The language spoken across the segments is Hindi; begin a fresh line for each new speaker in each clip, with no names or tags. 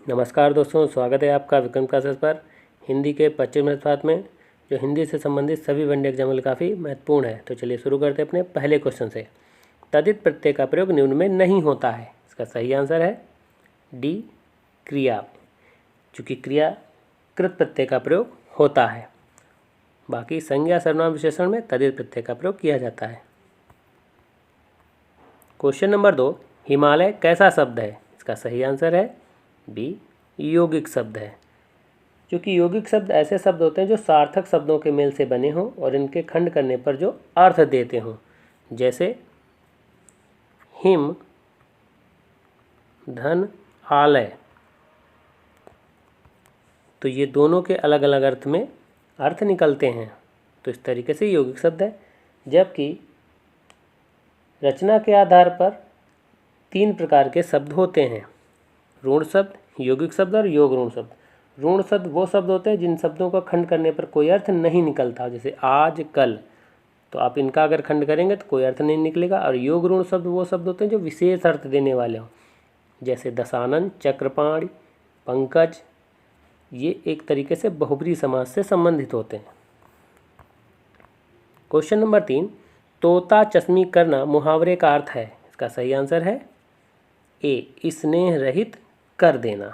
नमस्कार दोस्तों, स्वागत है आपका विक्रम क्लासेस पर। हिंदी के 25 मिनट साथ में जो हिंदी से संबंधित सभी वन डे एग्जाम के लिए काफ़ी महत्वपूर्ण है। तो चलिए शुरू करते हैं अपने पहले क्वेश्चन से। तद्धित प्रत्यय का प्रयोग निम्न में नहीं होता है। इसका सही आंसर है डी, क्रिया। चूँकि क्रिया कृत प्रत्यय का प्रयोग होता है, बाकी संज्ञा सर्वनाम विशेषण में तद्धित प्रत्यय का प्रयोग किया जाता है। क्वेश्चन नंबर 2, हिमालय कैसा शब्द है? इसका सही आंसर है बी, यौगिक शब्द है। क्योंकि यौगिक शब्द ऐसे शब्द होते हैं जो सार्थक शब्दों के मेल से बने हों और इनके खंड करने पर जो अर्थ देते हों, जैसे हिम, धन, आलय। तो ये दोनों के अलग अलग अर्थ में अर्थ निकलते हैं, तो इस तरीके से यौगिक शब्द है। जबकि रचना के आधार पर 3 प्रकार के शब्द होते हैं: ऋण शब्द, यौगिक शब्द और योग ऋण शब्द। ऋण शब्द वो शब्द होते हैं जिन शब्दों का खंड करने पर कोई अर्थ नहीं निकलता, जैसे आज, कल। तो आप इनका अगर खंड करेंगे तो कोई अर्थ नहीं निकलेगा। और योग ऋण शब्द वो शब्द होते हैं जो विशेष अर्थ देने वाले हों, जैसे दशानन, चक्रपाणि, पंकज। ये एक तरीके से बहुब्रीहि समास से संबंधित होते हैं। क्वेश्चन नंबर 3, तोता चश्मी करना मुहावरे का अर्थ है। इसका सही आंसर है ए, स्नेह रहित कर देना।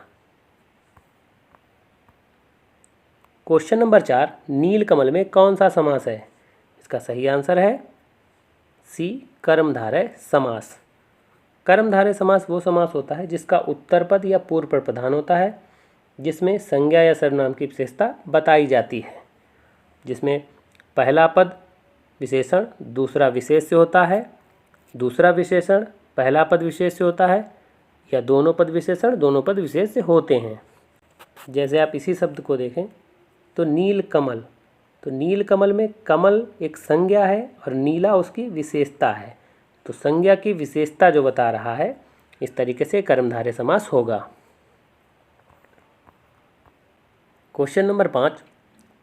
क्वेश्चन नंबर 4, नीलकमल में कौन सा समास है? इसका सही आंसर है सी, कर्मधारय समास। कर्मधारय समास वो समास होता है जिसका उत्तर पद या पूर्व पद प्रधान होता है, जिसमें संज्ञा या सर्वनाम की विशेषता बताई जाती है, जिसमें पहला पद विशेषण दूसरा विशेष से होता है, दूसरा विशेषण पहला पद विशेष से होता है, या दोनों पद विशेषण दोनों पद विशेष से होते हैं। जैसे आप इसी शब्द को देखें तो नील कमल, तो नील कमल में कमल एक संज्ञा है और नीला उसकी विशेषता है। तो संज्ञा की विशेषता जो बता रहा है, इस तरीके से कर्मधारय समास होगा। क्वेश्चन नंबर 5,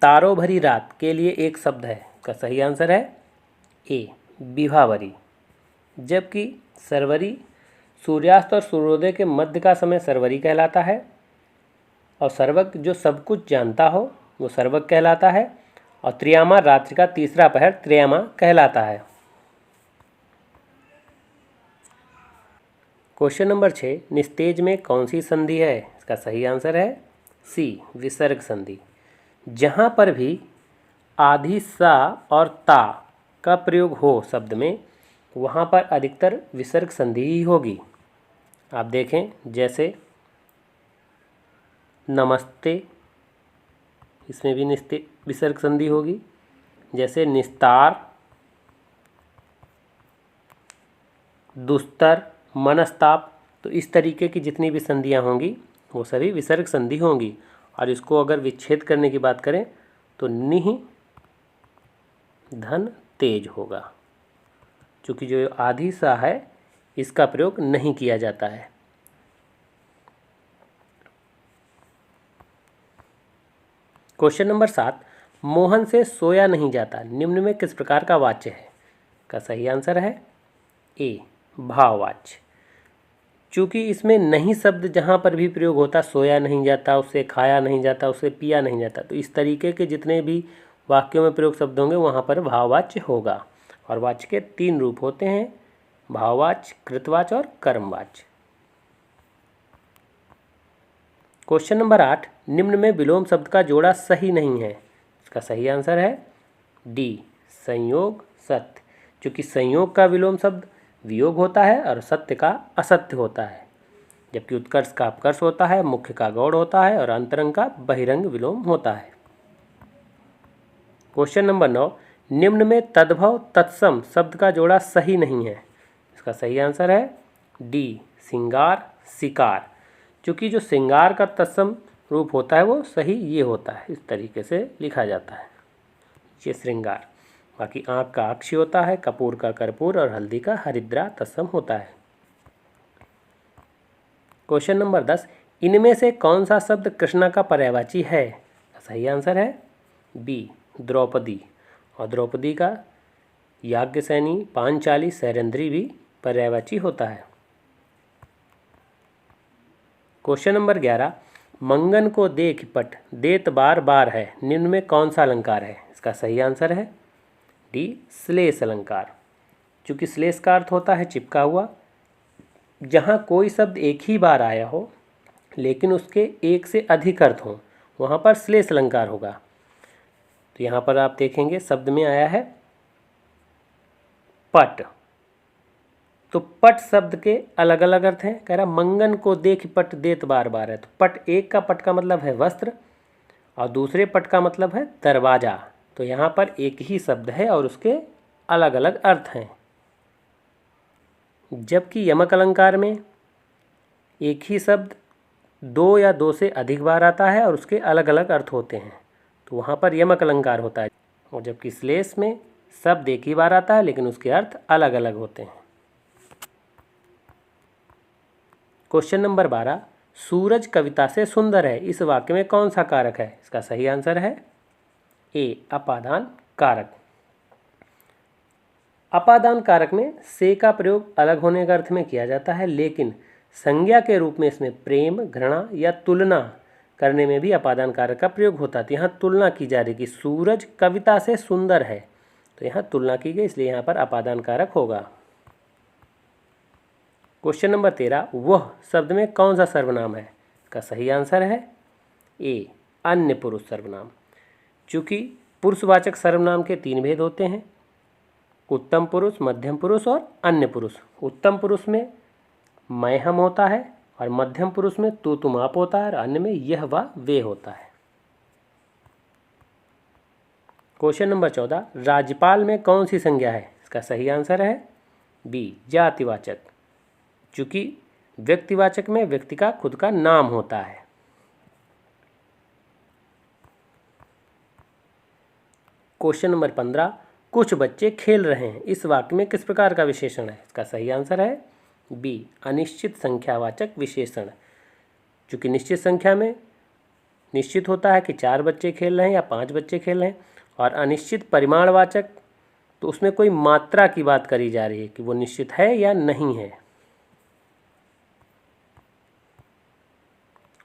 तारों भरी रात के लिए एक शब्द है। इसका सही आंसर है ए, विभावरी। जबकि सरवरी सूर्यास्त और सूर्योदय के मध्य का समय सरवरी कहलाता है, और सर्वज्ञ जो सब कुछ जानता हो वो सर्वज्ञ कहलाता है, और त्रियामा रात्रि का तीसरा पहर त्रियामा कहलाता है। क्वेश्चन नंबर 6, निस्तेज में कौन सी संधि है? इसका सही आंसर है सी, विसर्ग संधि। जहाँ पर भी आधि सा और ता का प्रयोग हो शब्द में, वहाँ पर अधिकतर विसर्ग संधि ही होगी। आप देखें, जैसे नमस्ते, इसमें भी विसर्ग संधि होगी। जैसे निस्तार, दुस्तर, मनस्ताप। तो इस तरीके की जितनी भी संधियाँ होंगी वो सभी विसर्ग संधि होंगी। और इसको अगर विच्छेद करने की बात करें तो निह, धन, तेज होगा। क्योंकि जो आधि सा है इसका प्रयोग नहीं किया जाता है। क्वेश्चन नंबर 7, मोहन से सोया नहीं जाता निम्न में किस प्रकार का वाच्य है? का सही आंसर है ए, भाववाच्य। चूँकि इसमें नहीं शब्द जहाँ पर भी प्रयोग होता, सोया नहीं जाता, उससे खाया नहीं जाता, उससे पिया नहीं जाता, तो इस तरीके के जितने भी वाक्यों में प्रयोग शब्द होंगे वहाँ पर भाववाच्य होगा। और वाच्य के 3 रूप होते हैं: भाववाच्य, कृतवाच्य और कर्मवाच्य। क्वेश्चन नंबर 8, निम्न में विलोम शब्द का जोड़ा सही नहीं है। इसका सही आंसर है डी, संयोग, सत्य। क्योंकि संयोग का विलोम शब्द वियोग होता है और सत्य का असत्य होता है, जबकि उत्कर्ष का अपकर्ष होता है, मुख्य का गौड़ होता है और अंतरंग का बहिरंग विलोम होता है। क्वेश्चन नंबर 9, निम्न में तद्भव तत्सम शब्द का जोड़ा सही नहीं है। इसका सही आंसर है डी, सिंगार, शिकार। क्योंकि जो सिंगार का तत्सम रूप होता है वो सही ये होता है, इस तरीके से लिखा जाता है, ये श्रृंगार। बाकी आँख का अक्षी होता है, कपूर का कर्पूर और हल्दी का हरिद्रा तत्सम होता है। क्वेश्चन नंबर 10, इनमें से कौन सा शब्द कृष्णा का पर्यायवाची है? सही आंसर है बी, द्रौपदी। और द्रौपदी का याज्ञसेनी, पांचाली, सैरंध्री भी पर्यायवाची होता है। क्वेश्चन नंबर 11, मंगन को देख पट देत बार बार है, निम्न में कौन सा अलंकार है? इसका सही आंसर है डी, श्लेष अलंकार। चूँकि श्लेष का अर्थ होता है चिपका हुआ, जहाँ कोई शब्द एक ही बार आया हो लेकिन उसके एक से अधिक अर्थ हों, वहाँ पर श्लेष अलंकार होगा। तो यहाँ पर आप देखेंगे शब्द में आया है पट, तो पट शब्द के अलग अलग अर्थ हैं। कह रहा मंगन को देख पट देत बार बार है, तो पट एक का पट का मतलब है वस्त्र और दूसरे पट का मतलब है दरवाज़ा। तो यहाँ पर एक ही शब्द है और उसके अलग अलग अर्थ हैं। जबकि यमक अलंकार में एक ही शब्द दो या दो से अधिक बार आता है और उसके अलग अलग अर्थ होते हैं, तो वहाँ पर यमक अलंकार होता है। और जबकि श्लेष में शब्द एक ही बार आता है लेकिन उसके अर्थ अलग अलग होते हैं। क्वेश्चन नंबर 12, सूरज कविता से सुंदर है, इस वाक्य में कौन सा कारक है? इसका सही आंसर है ए, अपादान कारक। अपादान कारक में से का प्रयोग अलग होने का अर्थ में किया जाता है, लेकिन संज्ञा के रूप में इसमें प्रेम, घृणा या तुलना करने में भी अपादान कारक का प्रयोग होता है। यहाँ तुलना की जा रही कि सूरज कविता से सुंदर है, तो यहाँ तुलना की गई, इसलिए यहाँ पर अपादान कारक होगा। क्वेश्चन नंबर 13, वह शब्द में कौन सा सर्वनाम है? इसका सही आंसर है ए, अन्य पुरुष सर्वनाम। चूँकि पुरुषवाचक सर्वनाम के 3 भेद होते हैं, उत्तम पुरुष, मध्यम पुरुष और अन्य पुरुष। उत्तम पुरुष में मैं हम होता है और मध्यम पुरुष में तू तुम आप होता है और अन्य में यह वह वे होता है। क्वेश्चन नंबर 14, राज्यपाल में कौन सी संज्ञा है? इसका सही आंसर है बी, जातिवाचक। चूँकि व्यक्तिवाचक में व्यक्ति का खुद का नाम होता है। क्वेश्चन नंबर 15, कुछ बच्चे खेल रहे हैं, इस वाक्य में किस प्रकार का विशेषण है? इसका सही आंसर है बी, अनिश्चित संख्यावाचक विशेषण। चूँकि निश्चित संख्या में निश्चित होता है कि 4 बच्चे खेल रहे हैं या 5 बच्चे खेल रहे हैं, और अनिश्चित परिमाणवाचक तो उसमें कोई मात्रा की बात करी जा रही है कि वो निश्चित है या नहीं है।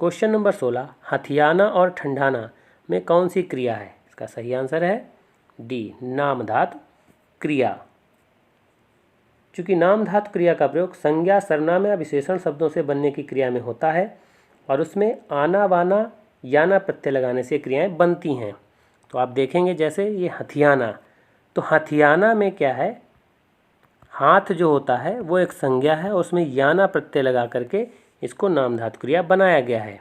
क्वेश्चन नंबर 16, हथियाना और ठंडाना में कौन सी क्रिया है? इसका सही आंसर है डी, नामधातु क्रिया। चूँकि नामधातु क्रिया का प्रयोग संज्ञा, सर्वनाम या विशेषण शब्दों से बनने की क्रिया में होता है और उसमें आना, वाना, याना प्रत्यय लगाने से क्रियाएं बनती हैं। तो आप देखेंगे जैसे ये हथियाना, तो हथियाना में क्या है, हाथ जो होता है वो एक संज्ञा है, उसमें याना प्रत्यय लगा करके इसको नामधातु क्रिया बनाया गया है।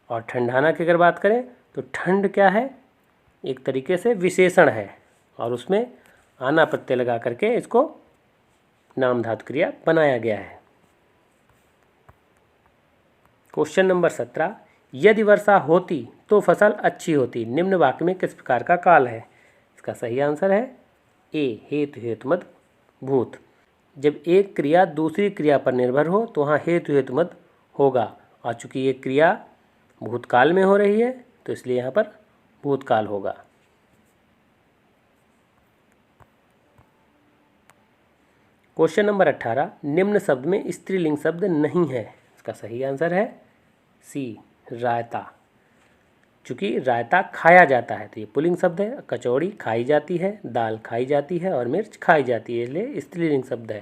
और ठंडाना की अगर बात करें तो ठंड क्या है, एक तरीके से विशेषण है और उसमें आना प्रत्यय लगा करके इसको नामधातु क्रिया बनाया गया है। क्वेश्चन नंबर 17, यदि वर्षा होती तो फसल अच्छी होती, निम्न वाक्य में किस प्रकार का काल है? इसका सही आंसर है ए, हेतु हेतुमद भूत। जब एक क्रिया दूसरी क्रिया पर निर्भर हो तो वहाँ हेतु हेतुमद होगा, और चूँकि ये क्रिया भूतकाल में हो रही है तो इसलिए यहाँ पर भूतकाल होगा। क्वेश्चन नंबर 18, निम्न शब्द में स्त्रीलिंग शब्द नहीं है, इसका सही आंसर है सी, रायता। चूँकि रायता खाया जाता है तो ये पुल्लिंग शब्द है, कचौड़ी खाई जाती है, दाल खाई जाती है और मिर्च खाई जाती है, इसलिए स्त्रीलिंग शब्द है।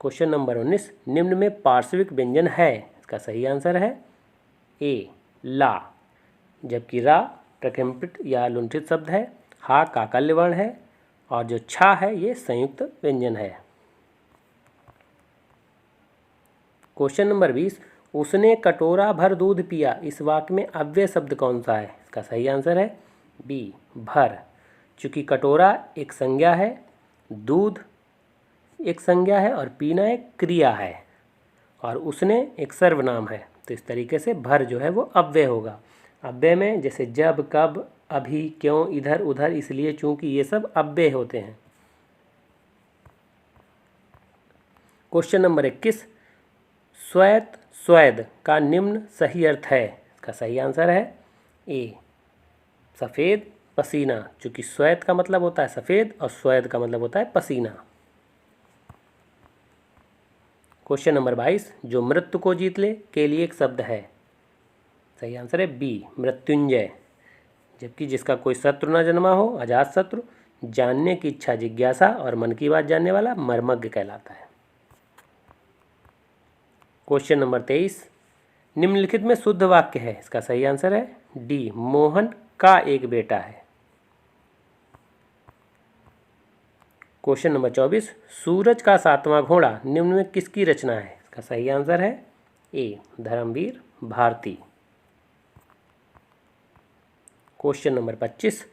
क्वेश्चन नंबर 19, निम्न में पार्श्विक व्यंजन है, इसका सही आंसर है ए, ला। जबकि रा प्रकम्पित या लुंठित शब्द है, हा काकल्य वर्ण है और जो छा है ये संयुक्त व्यंजन है। क्वेश्चन नंबर 20, उसने कटोरा भर दूध पिया, इस वाक्य में अव्यय शब्द कौन सा है? इसका सही आंसर है बी, भर। चूँकि कटोरा एक संज्ञा है, दूध एक संज्ञा है और पीना एक क्रिया है और उसने एक सर्वनाम है, तो इस तरीके से भर जो है वो अव्यय होगा। अव्यय में जैसे जब, कब, अभी, क्यों, इधर, उधर, इसलिए, चूँकि ये सब अव्यय होते हैं। क्वेश्चन नंबर 21, श्वेत स्वेद का निम्न सही अर्थ है, इसका सही आंसर है ए, सफ़ेद पसीना। चूँकि श्वेत का मतलब होता है सफ़ेद और स्वेद का मतलब होता है पसीना। क्वेश्चन नंबर 22, जो मृत्यु को जीत ले के लिए एक शब्द है। सही आंसर है बी, मृत्युंजय। जबकि जिसका कोई शत्रु न जन्मा हो, अजात शत्रु, जानने की इच्छा जिज्ञासा और मन की बात जानने वाला मर्मज्ञ कहलाता है। क्वेश्चन नंबर 23, निम्नलिखित में शुद्ध वाक्य है। इसका सही आंसर है डी, मोहन का एक बेटा है। क्वेश्चन नंबर 24, सूरज का सातवां घोड़ा निम्न में किसकी रचना है। इसका सही आंसर है ए, धर्मवीर भारती। क्वेश्चन नंबर 25,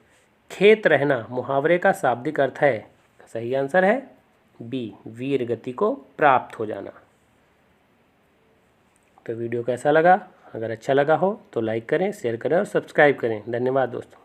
खेत रहना मुहावरे का शाब्दिक अर्थ है। सही आंसर है बी, वीर गति को प्राप्त हो जाना। तो वीडियो कैसा लगा? अगर अच्छा लगा हो तो लाइक करें, शेयर करें और सब्सक्राइब करें। धन्यवाद दोस्तों।